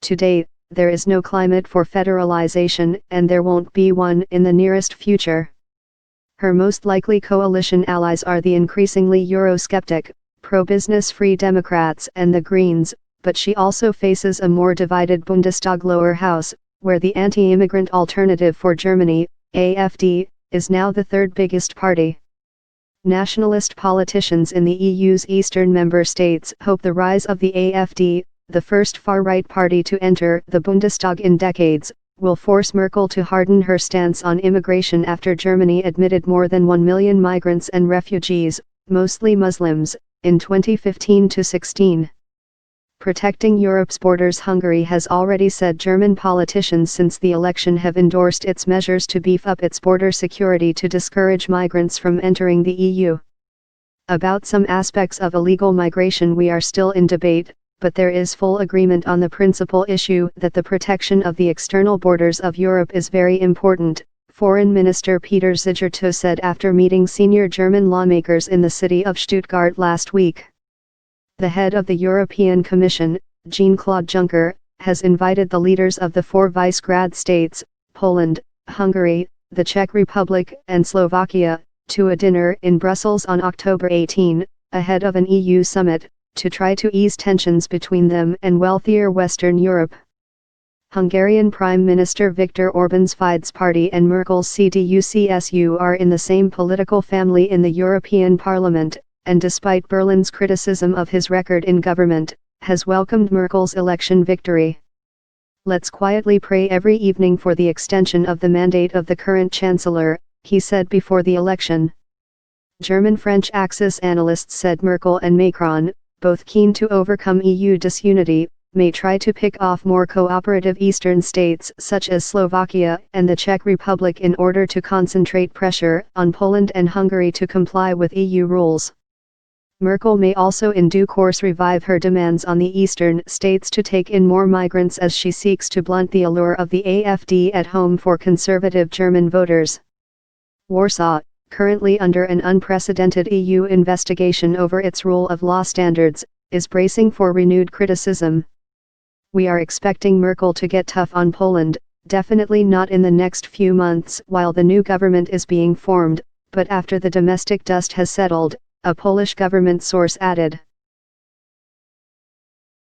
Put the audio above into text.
To date, there is no climate for federalization, and there won't be one in the nearest future. Her most likely coalition allies are the increasingly Eurosceptic, pro-business Free Democrats and the Greens, but she also faces a more divided Bundestag lower house, where the Anti-Immigrant Alternative for Germany, AfD, is now the third biggest party. Nationalist politicians in the EU's eastern member states hope the rise of the AfD, the first far-right party to enter the Bundestag in decades, will force Merkel to harden her stance on immigration after Germany admitted more than 1 million migrants and refugees, mostly Muslims, in 2015-16. Protecting Europe's borders. Hungary has already said German politicians since the election have endorsed its measures to beef up its border security to discourage migrants from entering the EU. About some aspects of illegal migration we are still in debate, but there is full agreement on the principal issue that the protection of the external borders of Europe is very important, Foreign Minister Peter Zigerto said after meeting senior German lawmakers in the city of Stuttgart last week. The head of the European Commission, Jean-Claude Juncker, has invited the leaders of the 4 Visegrad states, Poland, Hungary, the Czech Republic and Slovakia, to a dinner in Brussels on October 18, ahead of an EU summit, to try to ease tensions between them and wealthier Western Europe. Hungarian Prime Minister Viktor Orban's Fidesz party and Merkel's CDU-CSU are in the same political family in the European Parliament, and despite Berlin's criticism of his record in government, has welcomed Merkel's election victory. "Let's quietly pray every evening for the extension of the mandate of the current chancellor," he said before the election. German-French Axis analysts said Merkel and Macron, both keen to overcome EU disunity, may try to pick off more cooperative eastern states such as Slovakia and the Czech Republic in order to concentrate pressure on Poland and Hungary to comply with EU rules. Merkel may also in due course revive her demands on the eastern states to take in more migrants as she seeks to blunt the allure of the AfD at home for conservative German voters. Warsaw, currently under an unprecedented EU investigation over its rule of law standards, is bracing for renewed criticism. "We are expecting Merkel to get tough on Poland, definitely not in the next few months while the new government is being formed, but after the domestic dust has settled," a Polish government source added.